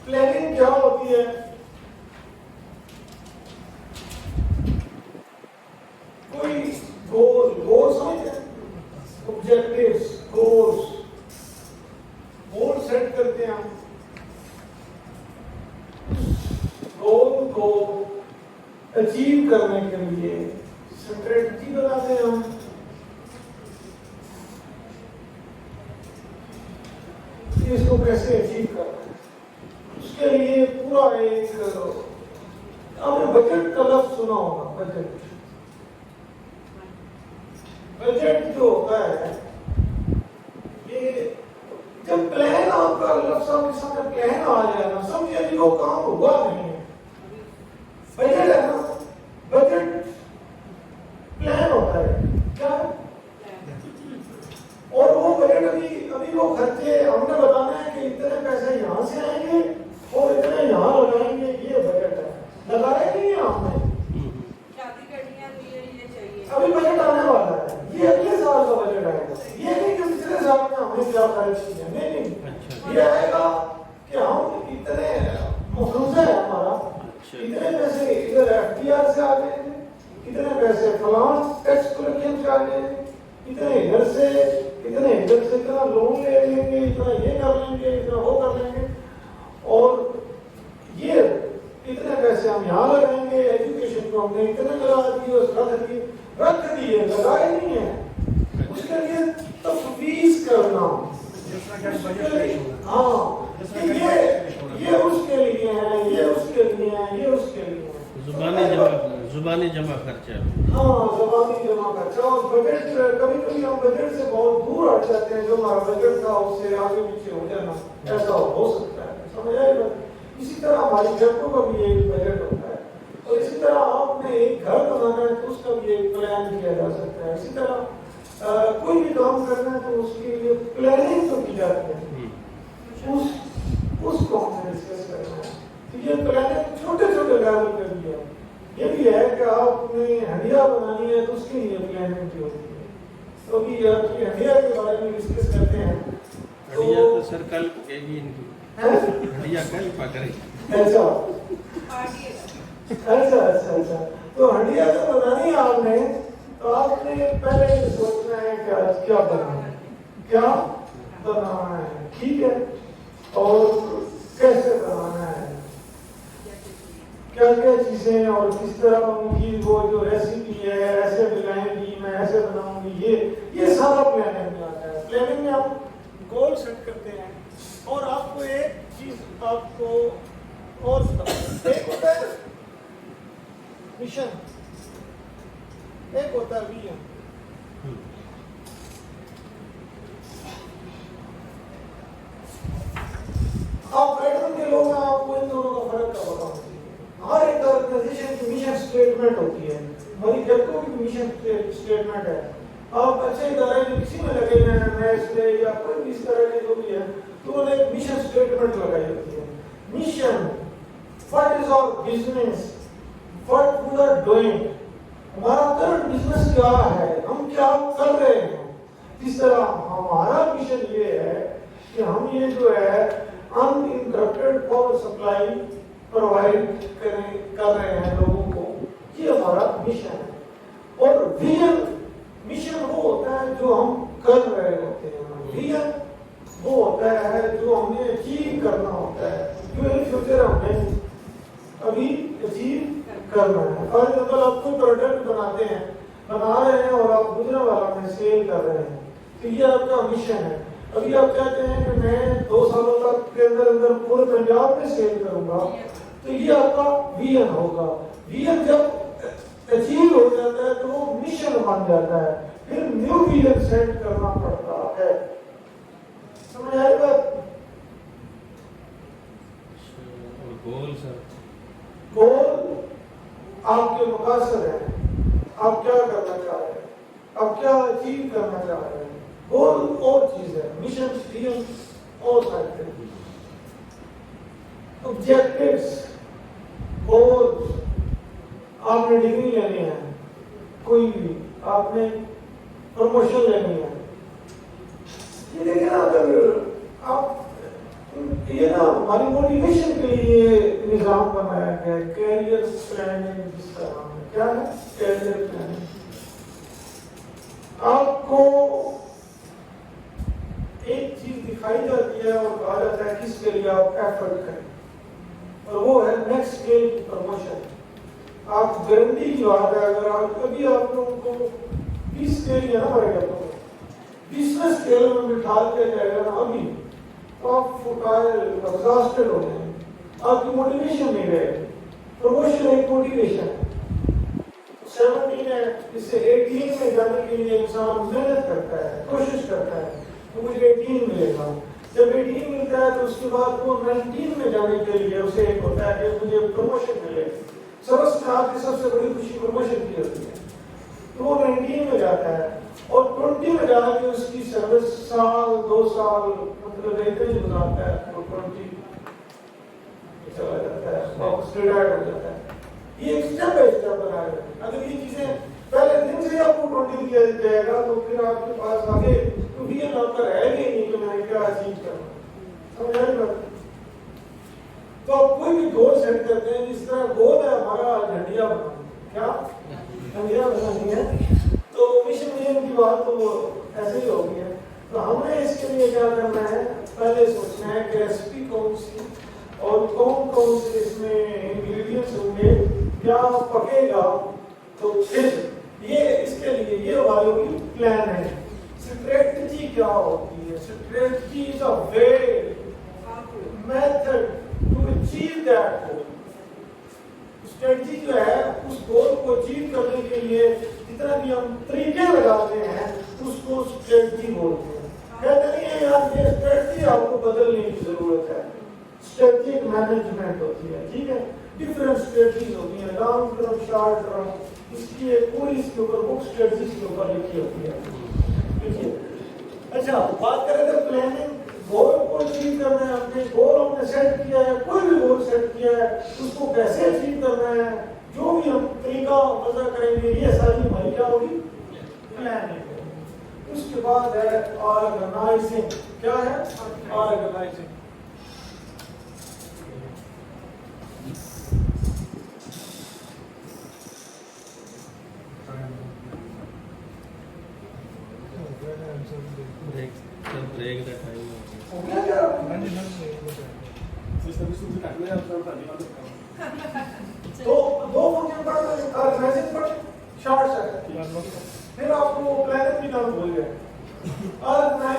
Planning क्या होती है? कोई गोल समझते हैं, ऑब्जेक्टिव्स, गोल सेट करते हैं हम, गोल को अचीव करने के लिए स्ट्रेटजी बनाते हैं हम। इसको कैसे अचीव करना है, उसके लिए पूरा एक, आपने बजट का लफ्ज सुना होगा। बजट जो होता है, ये जब प्लान आपका लफ्ज आपके सामने प्लान आ जाए ना, समझिए कि वो काम हुआ नहीं है। बजट है ना, बजट प्लान होता है क्या, और वो बजट अभी वो खर्चे हमने बताना है कि इतने पैसे यहाँ से आएंगे और इतने यहाँ लगाएंगे, ये बजट है। लगाया नहीं है हमने, अभी बजट आने वाला है, ये अगले साल का बजट आएगा। ये नहीं कि पिछले साल में हमने क्या खर्च किया, नहीं, ये आएगा कि हम इतने मुखर्जा है हमारा, इतने पैसे इधर FDR से आ गए, इतने पैसे फलान टैक्स कलेक्शन से आ गए, इतने इधर से इतना लोन ले लेंगे, इतना ये कर लेंगे, इतना वो कर लेंगे, और ये इतने पैसे हम यहाँ लगाएंगे, एजुकेशन को हमने इतने लगा दिए, रख दिए, लगाए नहीं है। उसके लिए तफवीज करना, हाँ, ये उसके लिए है, ये उसके लिए है, ये उसके लिए है। जुबानी जमा खर्चा। हाँ, जुबानी जमा खर्चा। और बजट, कभी कभी हम बजट से बहुत दूर हट जाते हैं, जो हमारा बजट था उससे आगे पीछे हो जाना, ऐसा हो सकता है, समझ आएगा। इसी तरह हमारी जगहों का भी एक बजट होता है, और इसी तरह आपने एक घर बनाना है तो उसका भी एक प्लान किया जा सकता है। इसी तरह कोई भी काम करना है तो उसके लिए प्लानिंग तो की जाती है, उसको हमने डिस्कस करना है। तो ये प्लानिंग छोटे छोटे लेवल पे भी है। ये भी है कि आपने हंडिया बनानी है तो उसके लिए प्लानिंग की होती है। तो अभी आपकी हंडिया के बारे में डिस्कस करते हैं। हंडिया तो सर कल कहेगी इनकी, हंडिया कल पकड़े। अच्छा। तो हंडिया जब बनानी है आपने, तो आपने पहले ये सोचना है कि आज क्या बनाना है, ठीक है, और कैसे बनाना है, क्या क्या चीजें और किस तरह उनकी वो जो रेसिपी है, ऐसे बनाएंगी, मैं ऐसे बनाऊंगी, ये सारा प्लानिंग में आता है। प्लानिंग में आप गोल सेट करते हैं, और आपको एक चीज आपको और एक होता है मिशन, एक होता है विजन। आप बैठन के लोग हैं, आपको इन दोनों का फर्क क्या बताऊं। हर एक ऑर्गेनाइजेशन की मिशन स्टेटमेंट होती है, हमारी जगहों की मिशन स्टेटमेंट है। आप अच्छे इदारे में किसी में लगे हुए हैं, मैच में या कोई भी इस तरह के जो भी है, तो उन्होंने एक मिशन स्टेटमेंट लगाई होती है। Mission, what is our business, what we are doing, हमारा करंट बिजनेस क्या है, हम क्या कर रहे हैं। इस तरह हमारा मिशन ये है कि हम ये जो है अनइंटरप्टेड पावर सप्लाई प्रोवाइड कर रहे हैं लोगों को, ये हमारा मिशन है। और विजन, मिशन वो होता है जो हम कर रहे होते हैं, विजन वो होता है जो हमें अचीव करना होता है, जो इन फ्यूचर हमें अभी अचीव करना है। फॉर एग्जाम्पल आप कोई प्रोडक्ट बना रहे हैं और आप गुजरा वाला में सेल कर रहे हैं, तो ये आपका मिशन है। अभी आप चाहते हैं कि मैं 2 सालों तक के अंदर पूरे पंजाब में सेल करूंगा, तो ये आपका विजन होगा। विजन जब अचीव हो जाता है तो वो मिशन बन जाता है, फिर न्यू विजन सेट करना पड़ता है। समझ आएगा? गोल सर, गोल आपके मकसद है, आप क्या करना चाह रहे हैं, आप क्या अचीव करना चाह रहे हैं। गोल और चीज है, मिशन विजन और साइड। ऑब्जेक्टिव्स, गोल्स, आपने डिग्री लेनी है, कोई भी आपने प्रमोशन लेनी है, ये देखिए ना, अगर آپ یہ نا ہماری موٹیویشن کے لیے نظام بنایا گیا ہے کیریئر پلاننگ جس کا نام ہے. کیا ہے کیریئر پلاننگ؟ آپ کو ایک چیز دکھائی جاتی ہے اور کہا جاتا ہے کس کے لیے آپ ایفرٹ کریں اور وہ ہے نیکسٹ اسٹیج کی پروموشن. آپ گارنٹی کی بات ہے اگر آپ کبھی آپ لوگوں کو 20 کے لیے نہ پڑے گا تو 20ویں اسکیل میں بٹھا کے جائے گا نا ابھی تو آپ ایگزاسٹڈ ہو جائیں گے. آپ کی موٹیویشن نہیں رہے گی. پروموشن ایک موٹیویشن ہے. 17 ہے اس سے 18 میں جانے کے لیے انسان محنت کرتا ہے کوشش کرتا ہے تو مجھے 18 ملے گا. جب 18 ملتا ہے تو اس کے بعد وہ 19 میں جانے کے لیے اسے ایک ہوتا ہے کہ مجھے پروموشن ملے گی. سروس میں آپ کی سب سے بڑی خوشی پروموشن کی ہوتی ہے تو وہ 19 میں جاتا ہے اور 20 میں جا کے اس کی سروس سال 2 سال مطلب اتنے ہی گزارتا ہے تو 20 چلا جاتا ہے واپس ریٹائر ہو جاتا ہے. یہ ایک اسٹیپ بائی اسٹیپ بنایا جاتا ہے. اگر یہ چیزیں پہلے دن سے آپ کو 20 دیا جائے گا تو پھر آپ کے پاس آگے کیونکہ یہ نوکر ہے کہ نہیں کہ میں نے کیا اچیو کرنا سمجھ آئے گا. تو آپ کوئی بھی گول سیٹ کرتے ہیں جس طرح گول ہے ہمارا جھنڈیا بنانا. کیا جھنڈیا بنانی ہے تو مشن ویژن کی بات تو وہ ایسے ہی ہوگی ہے. تو ہم نے اس کے لیے کیا کرنا ہے پہلے سوچنا ہے کہ ریسیپی کون سی اور کون کون سے اس میں انگریڈینٹس ہوں گے کیا پکے گا تو پھر یہ اس کے لیے یہ ہماری ہوگی پلان ہے. اسٹریٹجی کیا ہوتی ہے؟ Strategy is a way method to achieve that goal. Strategy جو ہے اس گول کو اچیو کرنے کے لیے جتنا بھی ہم طریقے لگاتے ہیں اس کو اسٹریٹجی بولتے ہیں. کہتے نہیں ہے یار یہ اسٹریٹجی آپ کو بدلنے کی ضرورت ہے. اسٹریٹجک مینجمنٹ ہوتی ہے. ٹھیک ہے ڈفرینٹ اسٹریٹجیز ہوتی ہیں لانگ ٹرم شارٹ ٹرم. اس کی ایک پوری اس کے اوپر بک اسٹریٹجیز کے اوپر لکھی ہوتی ہے. اچھا بات کریں تو پلاننگ گول کو اچیو کرنا ہے. ہم نے گول ہم نے سیٹ کیا ہے کوئی بھی گول سیٹ کیا ہے اس کو کیسے اچیو کرنا ہے جو بھی ہم طریقہ وضع کریں گے یہ ساری ہماری کیا ہوگی پلاننگ. اس کے بعد ہے آرگنائزنگ. کیا ہے آرگنائزنگ؟ ब्रेक का टाइम हो गया क्या? तो दो फंक्शन पर ऑर्गेनाइजिंग पर शॉर्ट है. फिर आपको प्लानिंग भी नाम भूल गए. ऑर्गेनाइजिंग